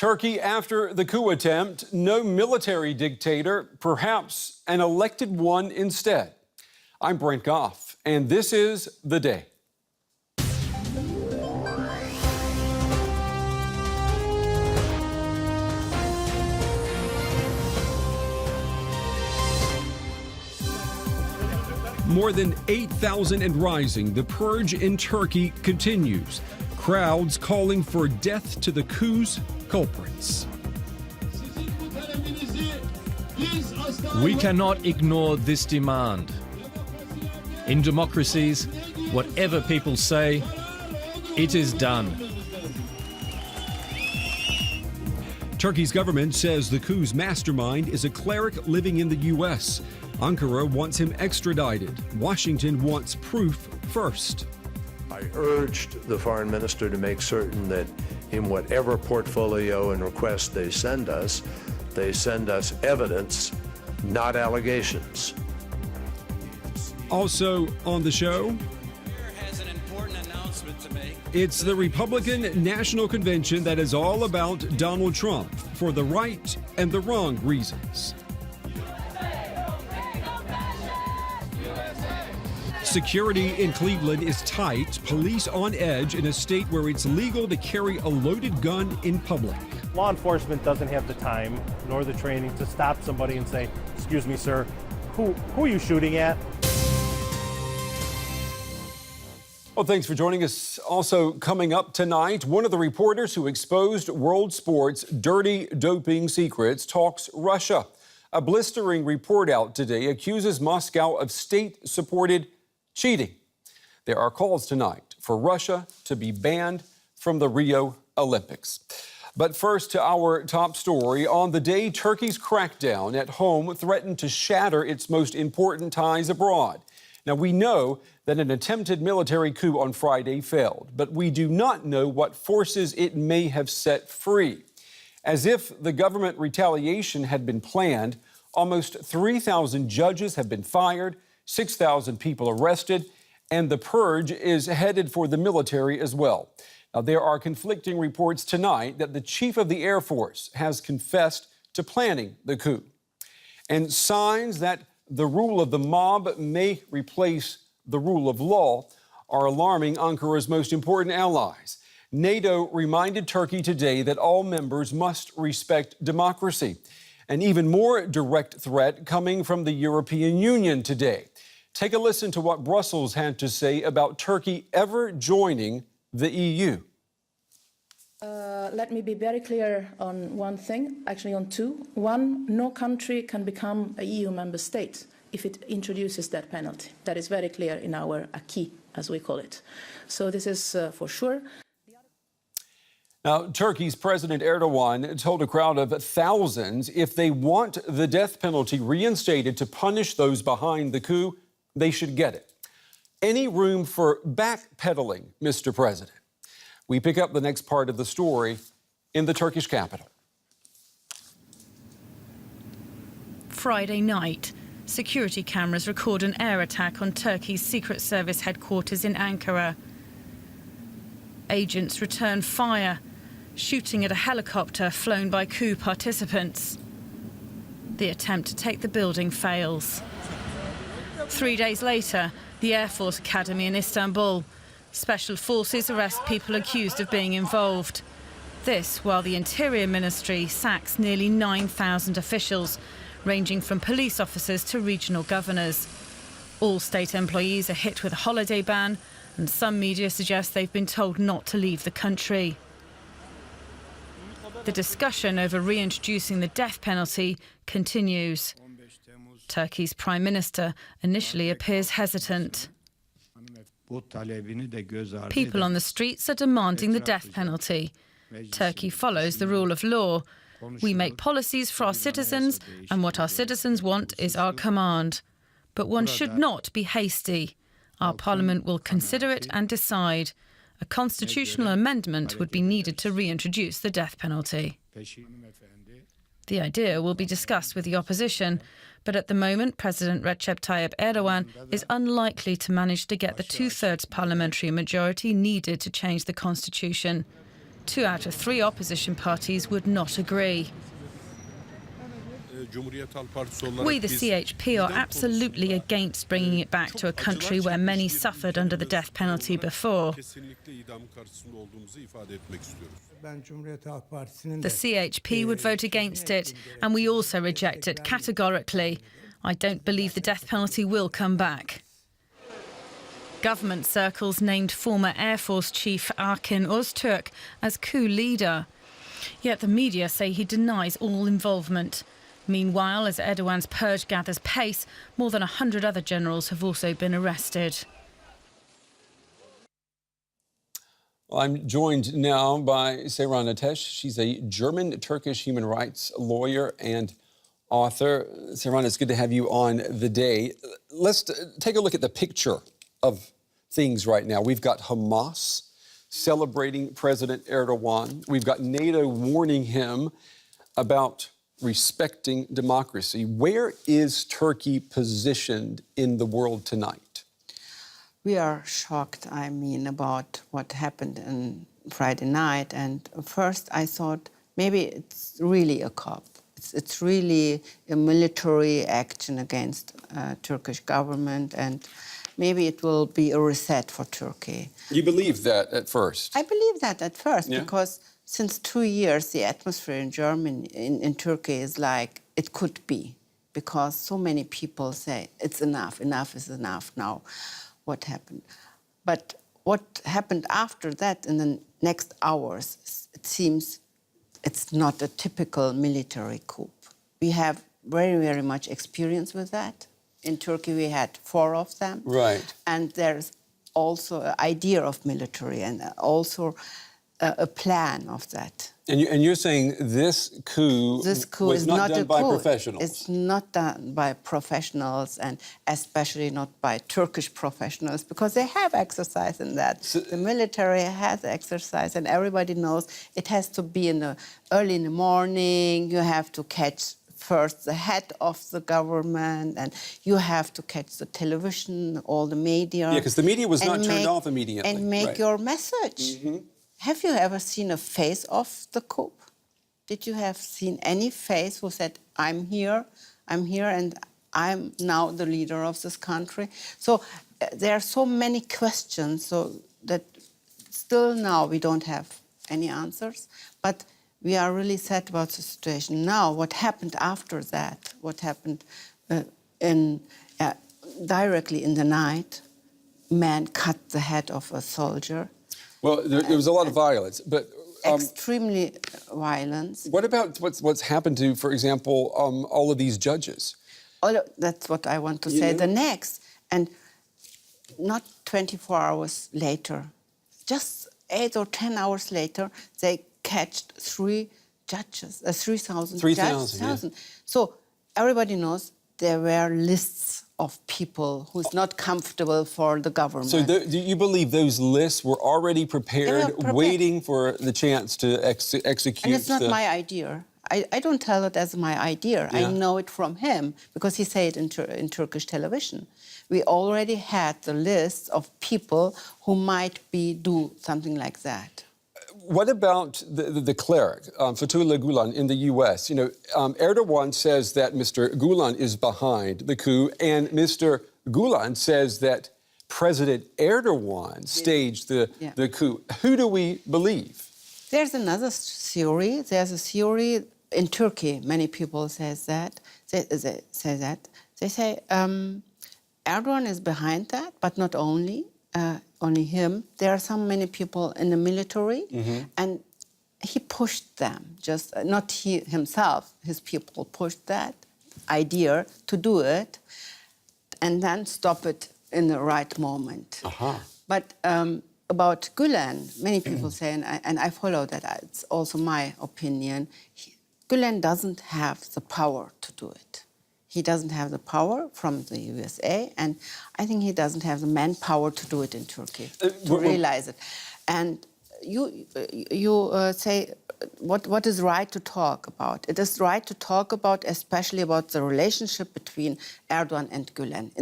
Turkey after the coup attempt, no military dictator, perhaps an elected one instead. I'm Brent Goff, and this is The Day. More than 8,000 and rising, the purge in Turkey continues. Crowds calling for death to the coup's culprits. We cannot ignore this demand. In democracies, whatever people say, it is done. Turkey's government says the coup's mastermind is a cleric living in the U.S. Ankara wants him extradited. Washington wants proof first. I urged the foreign minister to make certain that in whatever portfolio and request they send us evidence, not allegations. Also on the show, has an important announcement to make. It's the Republican National Convention that is all about Donald Trump for the right and the wrong reasons. Security in Cleveland is tight, police on edge in a state where it's legal to carry a loaded gun in public. Law enforcement doesn't have the time nor the training to stop somebody and say, "Excuse me, sir, who are you shooting at?" Well, thanks for joining us. Also coming up tonight, one of the reporters who exposed world sports' dirty doping secrets talks Russia. A blistering report out today accuses Moscow of state-supported cheating. There are calls tonight for Russia to be banned from the Rio Olympics. But first to our top story. On the day Turkey's crackdown at home threatened to shatter its most important ties abroad. Now, we know that an attempted military coup on Friday failed, but we do not know what forces it may have set free. As if the government retaliation had been planned, almost 3,000 judges have been fired, 6,000 people arrested, and the purge is headed for the military as well. Now, there are conflicting reports tonight that the chief of the Air Force has confessed to planning the coup. And signs that the rule of the mob may replace the rule of law are alarming Ankara's most important allies. NATO reminded Turkey today that all members must respect democracy. An even more direct threat coming from the European Union today. Take a listen to what Brussels had to say about Turkey ever joining the EU. Let me be very clear on one thing, actually on two. One, no country can become a EU member state if it introduces that penalty. That is very clear in our acquis, as we call it. So this is for sure. Now, Turkey's President Erdogan told a crowd of thousands if they want the death penalty reinstated to punish those behind the coup, they should get it. Any room for backpedaling, Mr. President? We pick up the next part of the story in the Turkish capital. Friday night, security cameras record an air attack on Turkey's Secret Service headquarters in Ankara. Agents return fire, shooting at a helicopter flown by coup participants. The attempt to take the building fails. 3 days later, the Air Force Academy in Istanbul. Special forces arrest people accused of being involved. This while the Interior Ministry sacks nearly 9,000 officials, ranging from police officers to regional governors. All state employees are hit with a holiday ban, and some media suggest they've been told not to leave the country. The discussion over reintroducing the death penalty continues. Turkey's Prime Minister initially appears hesitant. People on the streets are demanding the death penalty. Turkey follows the rule of law. We make policies for our citizens, and what our citizens want is our command. But one should not be hasty. Our parliament will consider it and decide. A constitutional amendment would be needed to reintroduce the death penalty. The idea will be discussed with the opposition, but at the moment, President Recep Tayyip Erdogan is unlikely to manage to get the two-thirds parliamentary majority needed to change the constitution. 2 out of 3 opposition parties would not agree. We, the CHP, are absolutely against bringing it back to a country where many suffered under the death penalty before. The CHP would vote against it, and we also reject it categorically. I don't believe the death penalty will come back. Government circles named former Air Force Chief Akin Öztürk as coup leader. Yet the media say he denies all involvement. Meanwhile, as Erdogan's purge gathers pace, more than 100 other generals have also been arrested. I'm joined now by Seyran Ateş. She's a German-Turkish human rights lawyer and author. Seyran, it's good to have you on the day. Let's take a look at the picture of things right now. We've got Hamas celebrating President Erdogan. We've got NATO warning him about respecting democracy. Where is Turkey positioned in the world tonight? We are shocked, about what happened on Friday night. And first I thought maybe it's really a coup. It's really a military action against Turkish government, and maybe it will be a reset for Turkey. You believed that at first? I believe that at first, because since 2 years, the atmosphere in Germany, in Turkey is like it could be, because so many people say it's enough, enough is enough now, what happened. But what happened after that in the next hours, it seems it's not a typical military coup. We have very, very much experience with that. In Turkey, we had 4 of them. Right. And there's also an idea of military and also a plan of that. And you're saying this coup was not done by professionals? It's not done by professionals, and especially not by Turkish professionals, because they have exercise in that. So, the military has exercise, and everybody knows it has to be early in the morning. You have to catch first the head of the government, and you have to catch the television, all the media. Yeah, because the media was not turned off immediately. And make your message. Mm-hmm. Have you ever seen a face of the coup? Did you have seen any face who said, I'm here, and I'm now the leader of this country? So there are so many questions, so that still now we don't have any answers. But we are really sad about the situation. Now, what happened after that? What happened directly in the night? Man cut the head of a soldier. Well, there was a lot of violence, but extremely violence. What about what's happened to, for example, all of these judges? That's what I want to say. The next, and not 24 hours later, just 8 or 10 hours later, they catched 3 judges, 3,000 judges. 3,000. So everybody knows there were lists of people who's not comfortable for the government. So do you believe those lists were already prepared, waiting for the chance to execute? And it's not my idea. I don't tell it as my idea. Yeah. I know it from him, because he said it in Turkish television. We already had the list of people who might do something like that. What about the cleric, Fethullah Gulen, in the U.S.? Erdogan says that Mr. Gulen is behind the coup, and Mr. Gulen says that President Erdogan staged the coup. Who do we believe? There's another theory. There's a theory in Turkey. Many people say that. They say Erdogan is behind that, but not only him. There are many people in the military, and he pushed them. Just not he himself. His people pushed that idea to do it, and then stop it in the right moment. But about Gulen, many people say, and I follow that. It's also my opinion. Gulen doesn't have the power to do it. He doesn't have the power from the USA, and I think he doesn't have the manpower to do it in Turkey, to realize it. And you say, what is right to talk about? It is right to talk about, especially about the relationship between Erdogan and Gulen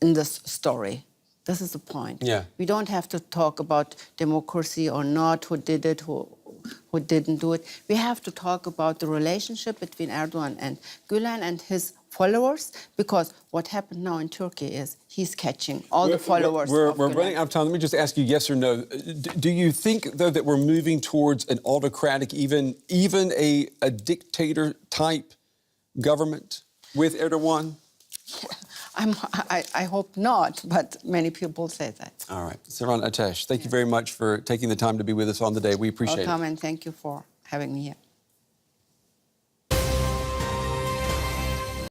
in this story. This is the point. Yeah. We don't have to talk about democracy or not, who did it, who didn't do it. We have to talk about the relationship between Erdogan and Gülen and his followers, because what happened now in Turkey is he's catching all the followers. We're of Gülen. running out of time. Let me just ask you yes or no. Do you think, though, that we're moving towards an autocratic, even a dictator-type government with Erdogan? I hope not, but many people say that. All right. Seyran Ateş, thank you very much for taking the time to be with us on the day. We appreciate it. Welcome, and thank you for having me here.